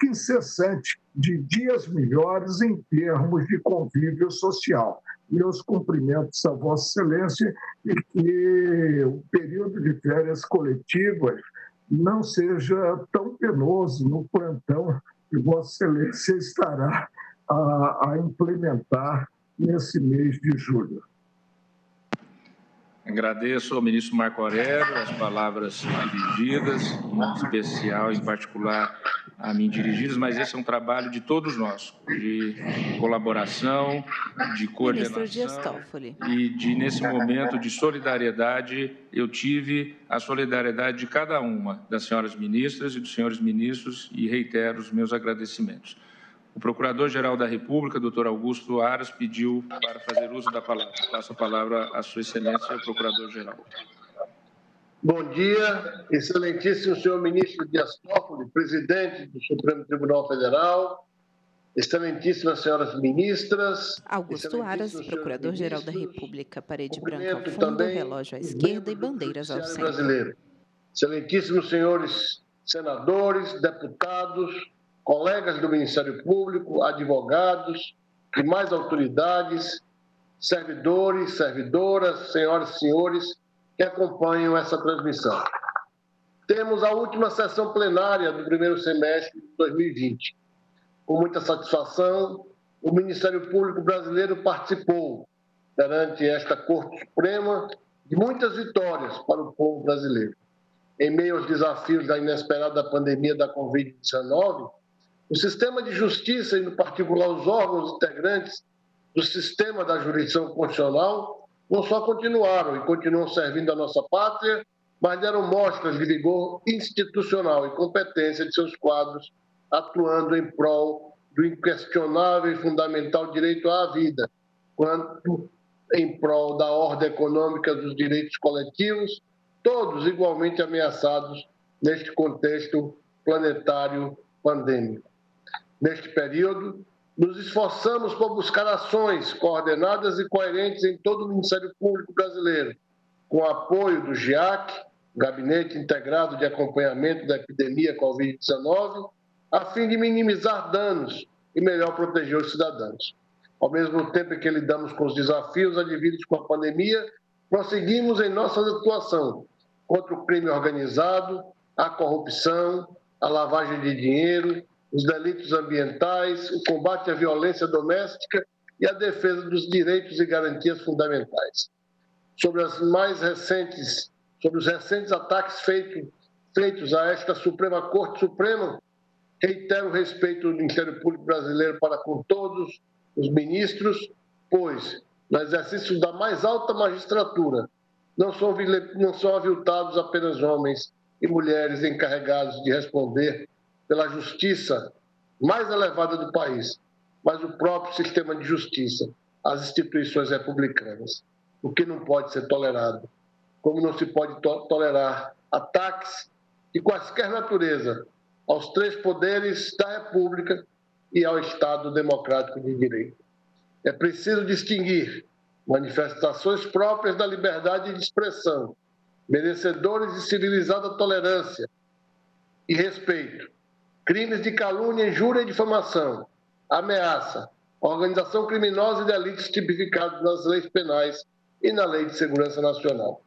incessante de dias melhores em termos de convívio social. Meus cumprimentos a Vossa Excelência e que o período de férias coletivas não seja tão penoso no plantão que Vossa Excelência estará a implementar nesse mês de julho. Agradeço ao ministro Marco Aurélio as palavras dirigidas, em especial, em particular, a mim dirigidas, mas esse é um trabalho de todos nós, de colaboração, de coordenação e de, nesse momento de solidariedade, eu tive a solidariedade de cada uma das senhoras ministras e dos senhores ministros e reitero os meus agradecimentos. O Procurador-Geral da República, doutor Augusto Aras, pediu para fazer uso da palavra. Passo a palavra à Sua Excelência, o Procurador-Geral. Bom dia, excelentíssimo senhor ministro Dias Toffoli, presidente do Supremo Tribunal Federal, excelentíssimas senhoras ministras. Augusto Aras, Procurador-Geral da República, parede branca ao fundo, relógio à esquerda e bandeiras ao centro. Brasileiro. Excelentíssimos senhores senadores, deputados, colegas do Ministério Público, advogados, demais autoridades, servidores, servidoras, senhoras e senhores que acompanham essa transmissão. Temos a última sessão plenária do primeiro semestre de 2020. Com muita satisfação, o Ministério Público brasileiro participou, perante esta Corte Suprema, de muitas vitórias para o povo brasileiro. Em meio aos desafios da inesperada pandemia da Covid-19, o sistema de justiça, e no particular os órgãos integrantes do sistema da jurisdição constitucional, não só continuaram e continuam servindo a nossa pátria, mas deram mostras de vigor institucional e competência de seus quadros, atuando em prol do inquestionável e fundamental direito à vida, quanto em prol da ordem econômica dos direitos coletivos, todos igualmente ameaçados neste contexto planetário pandêmico. Neste período, nos esforçamos por buscar ações coordenadas e coerentes em todo o Ministério Público brasileiro, com apoio do GIAC, Gabinete Integrado de Acompanhamento da Epidemia Covid-19, a fim de minimizar danos e melhor proteger os cidadãos. Ao mesmo tempo em que lidamos com os desafios advindos com a pandemia, prosseguimos em nossa atuação contra o crime organizado, a corrupção, a lavagem de dinheiro, os delitos ambientais, o combate à violência doméstica e a defesa dos direitos e garantias fundamentais. Sobre os recentes ataques feitos a esta Suprema Corte Suprema, reitero o respeito do Ministério Público Brasileiro para com todos os ministros, pois, no exercício da mais alta magistratura, não são aviltados apenas homens e mulheres encarregados de responder pela justiça mais elevada do país, mas o próprio sistema de justiça, as instituições republicanas, o que não pode ser tolerado. Como não se pode tolerar ataques de quaisquer natureza aos três poderes da República e ao Estado Democrático de Direito. É preciso distinguir manifestações próprias da liberdade de expressão, merecedores de civilizada tolerância e respeito, crimes de calúnia, injúria e difamação, ameaça, organização criminosa e delitos tipificados nas leis penais e na Lei de Segurança Nacional.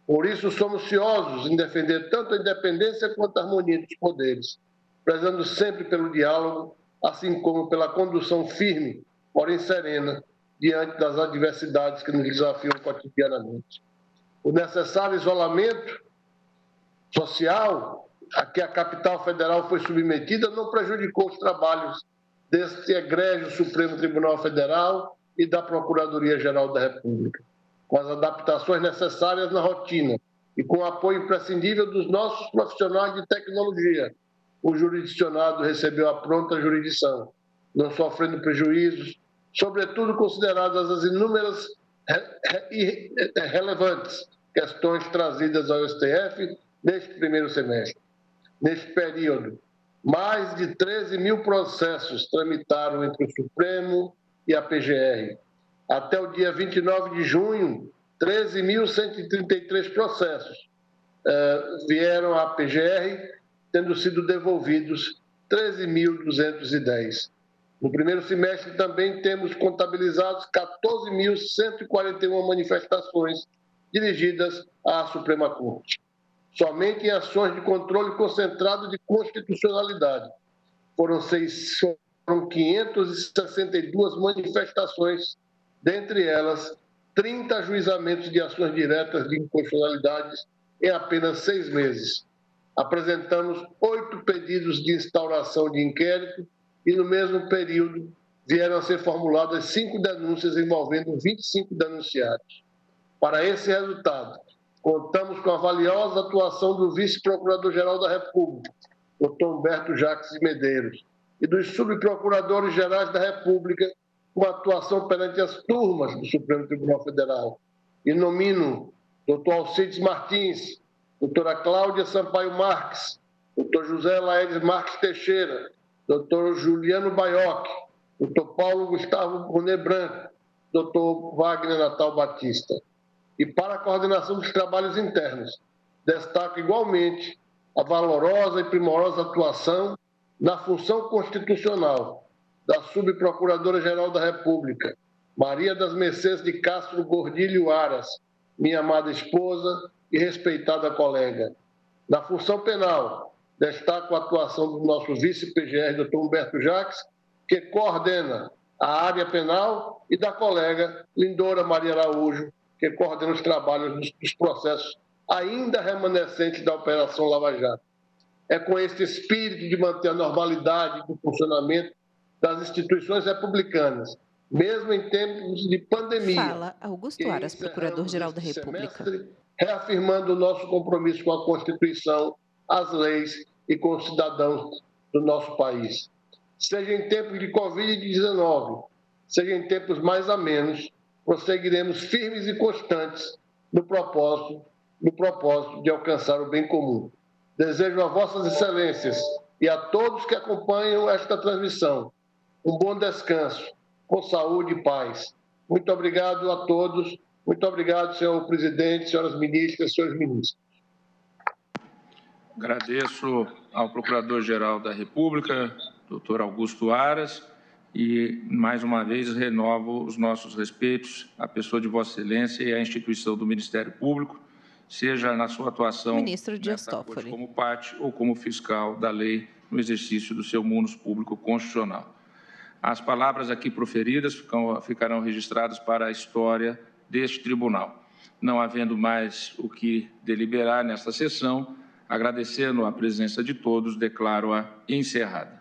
Por isso, somos ciosos em defender tanto a independência quanto a harmonia dos poderes, prezando sempre pelo diálogo, assim como pela condução firme, porém serena, diante das adversidades que nos desafiam cotidianamente. O necessário isolamento social a que a capital federal foi submetida não prejudicou os trabalhos deste egrégio Supremo Tribunal Federal e da Procuradoria-Geral da República, com as adaptações necessárias na rotina e com o apoio imprescindível dos nossos profissionais de tecnologia. O jurisdicionado recebeu a pronta jurisdição, não sofrendo prejuízos, sobretudo consideradas as inúmeras e relevantes questões trazidas ao STF neste primeiro semestre. Neste período, mais de 13 mil processos tramitaram entre o Supremo e a PGR. Até o dia 29 de junho, 13.133 processos vieram à PGR, tendo sido devolvidos 13.210. No primeiro semestre também temos contabilizados 14.141 manifestações dirigidas à Suprema Corte. Somente em ações de controle concentrado de constitucionalidade foram 562 manifestações, dentre elas 30 ajuizamentos de ações diretas de inconstitucionalidade em apenas 6 meses. Apresentamos 8 pedidos de instauração de inquérito e, no mesmo período, vieram a ser formuladas 5 denúncias envolvendo 25 denunciados. Para esse resultado, contamos com a valiosa atuação do vice-procurador-geral da República, Dr. Humberto Jacques de Medeiros, e dos subprocuradores-gerais da República, com atuação perante as turmas do Supremo Tribunal Federal. E nomino Dr. Alcides Martins, doutora Cláudia Sampaio Marques, Dr. José Laedes Marques Teixeira, Dr. Juliano Baioc, Dr. Paulo Gustavo Brunet Branco, Dr. Wagner Natal Batista. E para a coordenação dos trabalhos internos, destaco igualmente a valorosa e primorosa atuação na função constitucional da Subprocuradora-Geral da República, Maria das Mercês de Castro Gordilho Aras, minha amada esposa e respeitada colega. Na função penal, destaco a atuação do nosso vice-PGR, Dr. Humberto Jacques, que coordena a área penal, e da colega Lindora Maria Araújo, que coordena os trabalhos dos processos ainda remanescentes da Operação Lava Jato. É com este espírito de manter a normalidade do funcionamento das instituições republicanas, mesmo em tempos de pandemia. Fala Augusto Aras, Procurador-Geral da República. reafirmando o nosso compromisso com a Constituição, as leis e com os cidadãos do nosso país. Seja em tempos de Covid-19, seja em tempos mais amenos, prosseguiremos firmes e constantes no propósito de alcançar o bem comum. Desejo a Vossas Excelências e a todos que acompanham esta transmissão um bom descanso, com saúde e paz. Muito obrigado a todos. Muito obrigado, senhor presidente, senhoras ministras, senhores ministros. Agradeço ao Procurador-Geral da República, doutor Augusto Aras, e, mais uma vez, renovo os nossos respeitos à pessoa de Vossa Excelência e à instituição do Ministério Público, seja na sua atuação nessa corte como parte ou como fiscal da lei no exercício do seu munus público constitucional. As palavras aqui proferidas ficarão registradas para a história deste tribunal. Não havendo mais o que deliberar nesta sessão, agradecendo a presença de todos, declaro-a encerrada.